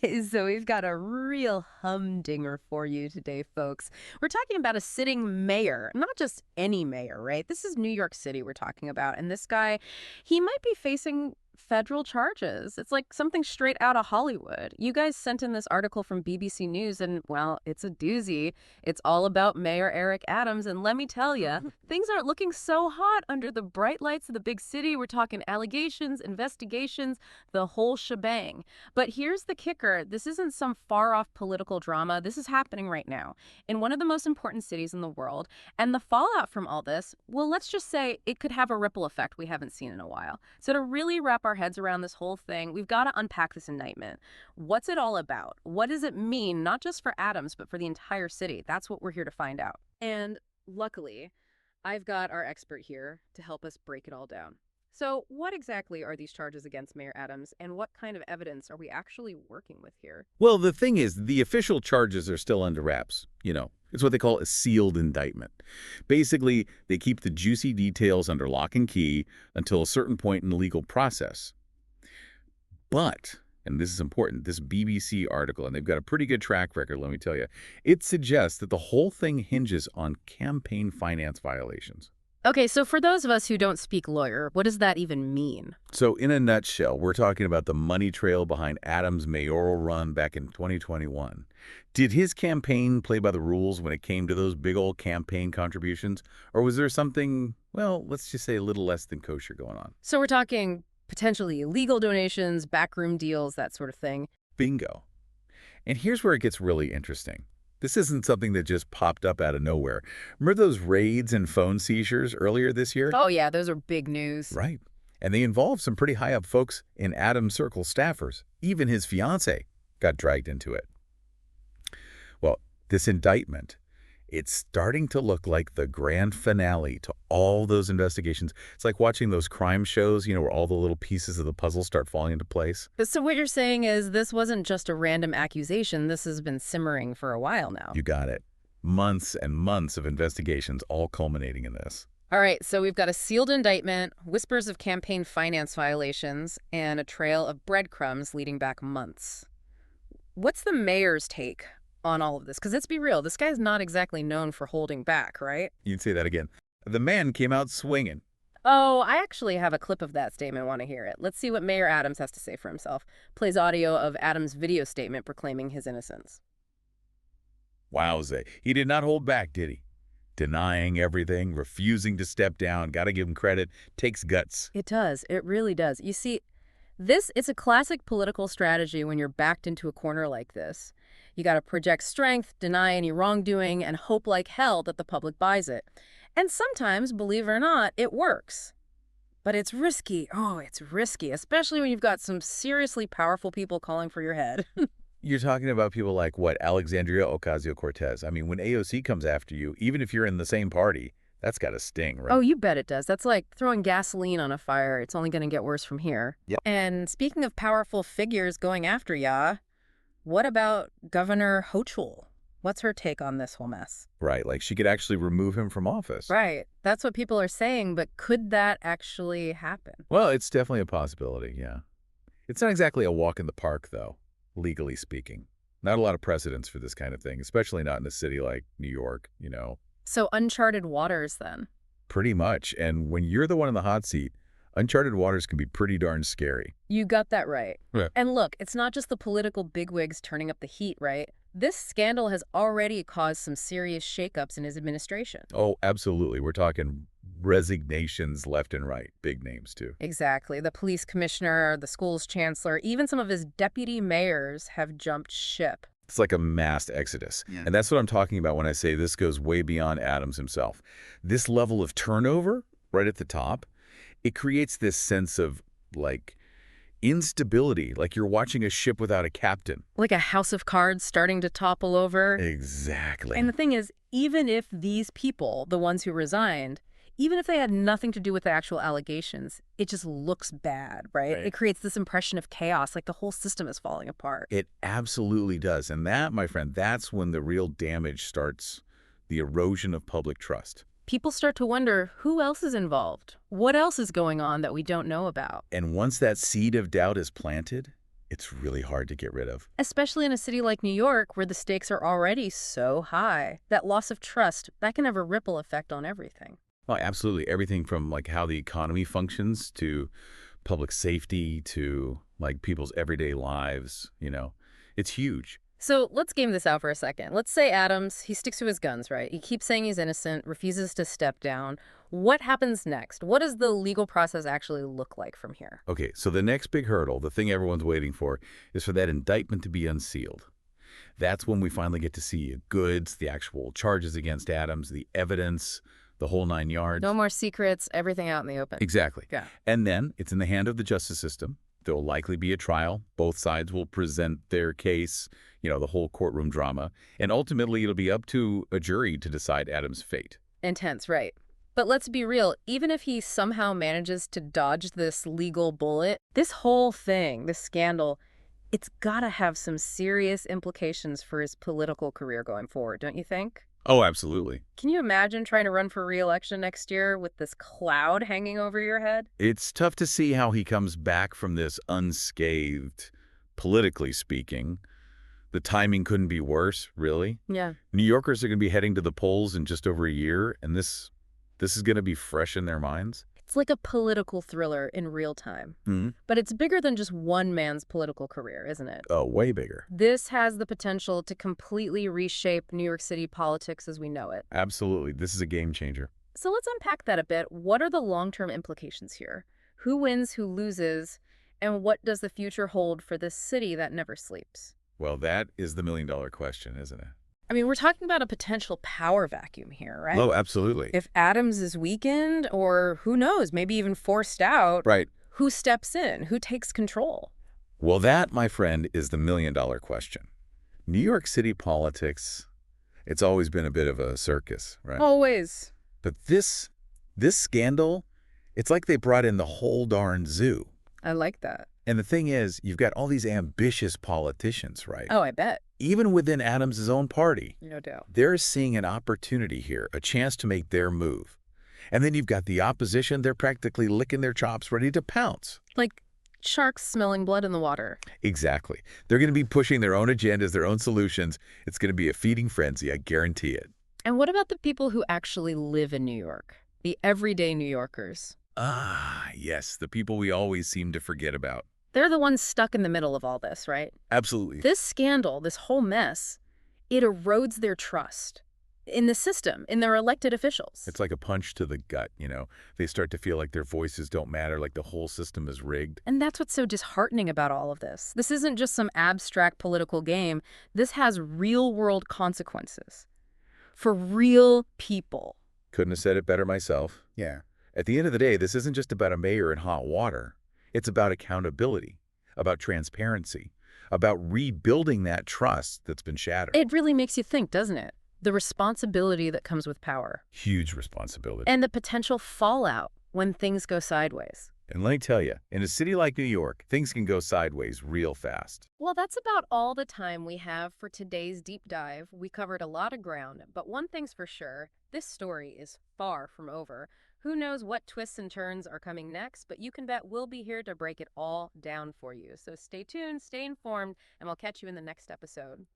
Okay, so we've got a real humdinger for you today, folks. We're talking about a sitting mayor, not just any mayor, right? This is New York City we're talking about. And this guy, he might be facing federal charges. It's like something straight out of Hollywood. You guys sent in this article from BBC News, and, well, it's a doozy. It's all about Mayor Eric Adams. And let me tell you, things aren't looking so hot under the bright lights of the big city. We're talking allegations, investigations, the whole shebang. But here's the kicker. This isn't some far-off political drama. This is happening right now in one of the most important cities in the world. And the fallout from all this, well, let's just say it could have a ripple effect we haven't seen in a while. So to really wrap our heads around this whole thing, we've got to unpack this indictment. What's it all about? What does it mean, not just for Adams, but for the entire city? That's what we're here to find out. And luckily, I've got our expert here to help us break it all down. So what exactly are these charges against Mayor Adams, and what kind of evidence are we actually working with here? Well, the thing is, the official charges are still under wraps. It's what they call a sealed indictment. Basically, they keep the juicy details under lock and key until a certain point in the legal process. But, and this is important, this BBC article, and they've got a pretty good track record, let me tell you, it suggests that the whole thing hinges on campaign finance violations. Okay, so for those of us who don't speak lawyer, what does that even mean? So in a nutshell, we're talking about the money trail behind Adams' mayoral run back in 2021. Did his campaign play by the rules when it came to those big old campaign contributions? Or was there something, well, let's just say a little less than kosher going on? So we're talking potentially illegal donations, backroom deals, that sort of thing. Bingo. And here's where it gets really interesting. This isn't something that just popped up out of nowhere. Remember those raids and phone seizures earlier this year? Oh yeah, those are big news. Right. And they involved some pretty high-up folks in Adams' circle staffers. Even his fiancée got dragged into it. Well, this indictment, it's starting to look like the grand finale to all those investigations. It's like watching those crime shows, where all the little pieces of the puzzle start falling into place. So what you're saying is this wasn't just a random accusation. This has been simmering for a while now. You got it. Months and months of investigations all culminating in this. All right, so we've got a sealed indictment, whispers of campaign finance violations, and a trail of breadcrumbs leading back months. What's the mayor's take on all of this? Because let's be real, this guy's not exactly known for holding back, right? You'd say that again. The man came out swinging. Oh, I actually have a clip of that statement. Want to hear it? Let's see what Mayor Adams has to say for himself. Plays audio of Adams' video statement proclaiming his innocence. Wowza. He did not hold back, did he? Denying everything, refusing to step down, gotta give him credit, takes guts. It does. It really does. You see, it's a classic political strategy when you're backed into a corner like this. You got to project strength, deny any wrongdoing, and hope like hell that the public buys it. And sometimes, believe it or not, it works. But it's risky. Oh, it's risky, especially when you've got some seriously powerful people calling for your head. You're talking about people like, what, Alexandria Ocasio-Cortez. I mean, when AOC comes after you, even if you're in the same party, that's got to sting, right? Oh, you bet it does. That's like throwing gasoline on a fire. It's only going to get worse from here. Yep. And speaking of powerful figures going after ya, what about Governor Hochul? What's her take on this whole mess? Right, like she could actually remove him from office. Right. That's what people are saying, but could that actually happen? Well, it's definitely a possibility, yeah. It's not exactly a walk in the park, though, legally speaking. Not a lot of precedents for this kind of thing, especially not in a city like New York, So uncharted waters, then. Pretty much. And when you're the one in the hot seat, uncharted waters can be pretty darn scary. You got that right. Yeah. And look, it's not just the political bigwigs turning up the heat, right? This scandal has already caused some serious shakeups in his administration. Oh, absolutely. We're talking resignations left and right. Big names, too. Exactly. The police commissioner, the school's chancellor, even some of his deputy mayors have jumped ship. It's like a mass exodus. Yeah. And that's what I'm talking about when I say this goes way beyond Adams himself. This level of turnover right at the top, it creates this sense of, like, instability, like you're watching a ship without a captain. Like a house of cards starting to topple over. Exactly. And the thing is, even if these people, the ones who resigned, even if they had nothing to do with the actual allegations, it just looks bad, right? It creates this impression of chaos, like the whole system is falling apart. It absolutely does. And that, my friend, that's when the real damage starts, the erosion of public trust. People start to wonder, who else is involved? What else is going on that we don't know about? And once that seed of doubt is planted, It's really hard to get rid of. Especially in a city like New York, where the stakes are already so high. That loss of trust, that can have a ripple effect on everything. Oh, absolutely. Everything from like how the economy functions to public safety to like people's everyday lives, it's huge. So let's game this out for a second. Let's say Adams, he sticks to his guns, right? He keeps saying he's innocent, refuses to step down. What happens next? What does the legal process actually look like from here? Okay, so the next big hurdle, the thing everyone's waiting for, is for that indictment to be unsealed. That's when we finally get to see goods, the actual charges against Adams, the evidence, the whole 9 yards. No more secrets, everything out in the open. Exactly. Yeah. And then it's in the hand of the justice system. There will likely be a trial. Both sides will present their case, the whole courtroom drama. And ultimately, it'll be up to a jury to decide Adams' fate. Intense, right. But let's be real, even if he somehow manages to dodge this legal bullet, this whole thing, this scandal, it's gotta have some serious implications for his political career going forward, don't you think? Oh, absolutely. Can you imagine trying to run for re-election next year with this cloud hanging over your head? It's tough to see how he comes back from this unscathed, politically speaking. The timing couldn't be worse, really. Yeah. New Yorkers are going to be heading to the polls in just over a year, and this is going to be fresh in their minds. It's like a political thriller in real time. Mm-hmm. But it's bigger than just one man's political career, isn't it? Oh, way bigger. This has the potential to completely reshape New York City politics as we know it. Absolutely. This is a game changer. So let's unpack that a bit. What are the long-term implications here? Who wins, who loses, and what does the future hold for this city that never sleeps? Well, that is the million-dollar question, isn't it? I mean, we're talking about a potential power vacuum here, right? Oh, absolutely. If Adams is weakened, or who knows, maybe even forced out, Right. who steps in? Who takes control? Well, that, my friend, is the million-dollar question. New York City politics, it's always been a bit of a circus, right? Always. But this scandal, it's like they brought in the whole darn zoo. I like that. And the thing is, you've got all these ambitious politicians, right? Oh, I bet. Even within Adams' own party. No doubt. They're seeing an opportunity here, a chance to make their move. And then you've got the opposition. They're practically licking their chops, ready to pounce. Like sharks smelling blood in the water. Exactly. They're going to be pushing their own agendas, their own solutions. It's going to be a feeding frenzy, I guarantee it. And what about the people who actually live in New York? The everyday New Yorkers. Ah, yes, the people we always seem to forget about. They're the ones stuck in the middle of all this, right? Absolutely. This scandal, this whole mess, it erodes their trust in the system, in their elected officials. It's like a punch to the gut, They start to feel like their voices don't matter, like the whole system is rigged. And that's what's so disheartening about all of this. This isn't just some abstract political game. This has real-world consequences for real people. Couldn't have said it better myself. Yeah. At the end of the day, this isn't just about a mayor in hot water. It's about accountability, about transparency, about rebuilding that trust that's been shattered. It really makes you think, doesn't it? The responsibility that comes with power. Huge responsibility. And the potential fallout when things go sideways. And let me tell you, in a city like New York, things can go sideways real fast. Well, that's about all the time we have for today's deep dive. We covered a lot of ground, but one thing's for sure, this story is far from over. Who knows what twists and turns are coming next, but you can bet we'll be here to break it all down for you. So stay tuned, stay informed, and we'll catch you in the next episode.